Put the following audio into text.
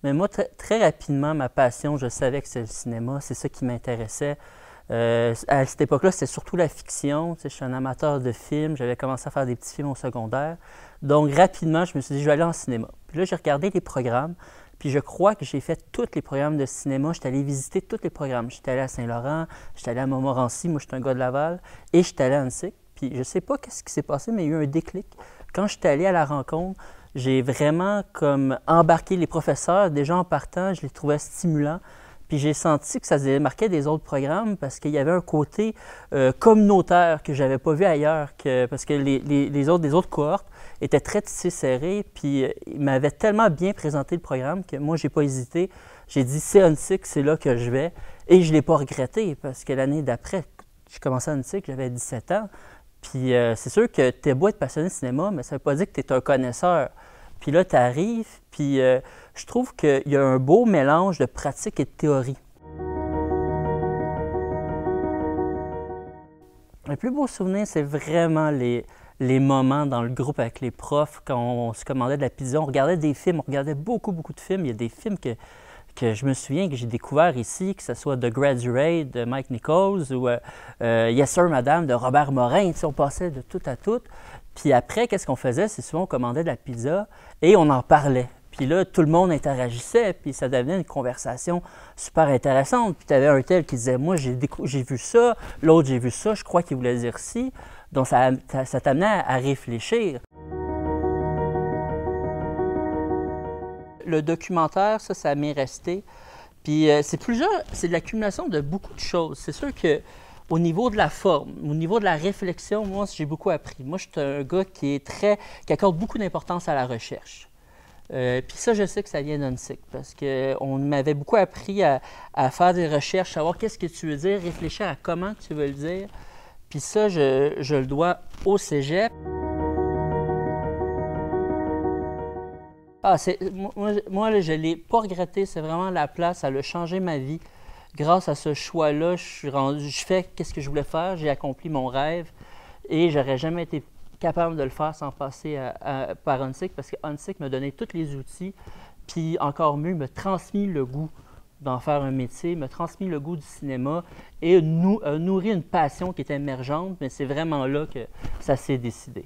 Mais moi, très rapidement, ma passion, je savais que c'était le cinéma, c'est ça qui m'intéressait. À cette époque-là, c'était surtout la fiction. Tu sais, je suis un amateur de films, j'avais commencé à faire des petits films au secondaire. Donc, rapidement, je me suis dit, je vais aller en cinéma. Puis là, j'ai regardé les programmes, puis je crois que j'ai fait tous les programmes de cinéma. J'étais allé visiter tous les programmes. J'étais allé à Saint-Laurent, j'étais allé à Montmorency, moi, je suis un gars de Laval, et j'étais allé à Annecy. Puis je ne sais pas qu'est-ce qui s'est passé, mais il y a eu un déclic. Quand j'étais allé à la rencontre, j'ai vraiment comme embarqué les professeurs. Déjà en partant, je les trouvais stimulants. Puis j'ai senti que ça se démarquait des autres programmes parce qu'il y avait un côté communautaire que je n'avais pas vu ailleurs, parce que les autres cohortes étaient très tissées serrées, puis ils m'avaient tellement bien présenté le programme que moi, je n'ai pas hésité. J'ai dit, c'est Huntsic, c'est là que je vais. Et je ne l'ai pas regretté parce que l'année d'après, je commençais à Huntsic, j'avais 17 ans. Puis c'est sûr que tu es beau être passionné de cinéma, mais ça ne veut pas dire que tu es un connaisseur. Puis là, tu arrives, puis je trouve qu'il y a un beau mélange de pratique et de théorie. Le plus beau souvenir, c'est vraiment les moments dans le groupe avec les profs, quand on se commandait de la pizza, on regardait des films, on regardait beaucoup de films. Il y a des films que je me souviens que j'ai découvert ici, que ce soit The Graduate de Mike Nichols ou Yes Sir Madame de Robert Morin. Tu sais, on passait de tout à tout. Puis après, qu'est-ce qu'on faisait? C'est souvent on commandait de la pizza et on en parlait. Puis là, tout le monde interagissait, puis ça devenait une conversation super intéressante. Puis tu avais un tel qui disait, moi, j'ai vu ça, l'autre, j'ai vu ça, je crois qu'il voulait dire ci. Donc, ça t'amenait à réfléchir. Le documentaire, ça m'est resté. Puis c'est de l'accumulation de beaucoup de choses. C'est sûr que au niveau de la forme, au niveau de la réflexion, moi, j'ai beaucoup appris. Moi, je suis un gars qui accorde beaucoup d'importance à la recherche. Puis ça, je sais que ça vient d'Huntsic, parce qu'on m'avait beaucoup appris à faire des recherches, savoir qu'est-ce que tu veux dire, réfléchir à comment tu veux le dire. Puis ça, je le dois au cégep. Moi là, je ne l'ai pas regretté, c'est vraiment la place, ça a changé ma vie. Grâce à ce choix-là, je fais ce que je voulais faire, j'ai accompli mon rêve et j'aurais jamais été capable de le faire sans passer par Huntsic, parce que Huntsic m'a donné tous les outils, puis encore mieux, m'a transmis le goût d'en faire un métier, m'a transmis le goût du cinéma et nourri une passion qui était émergente, mais c'est vraiment là que ça s'est décidé.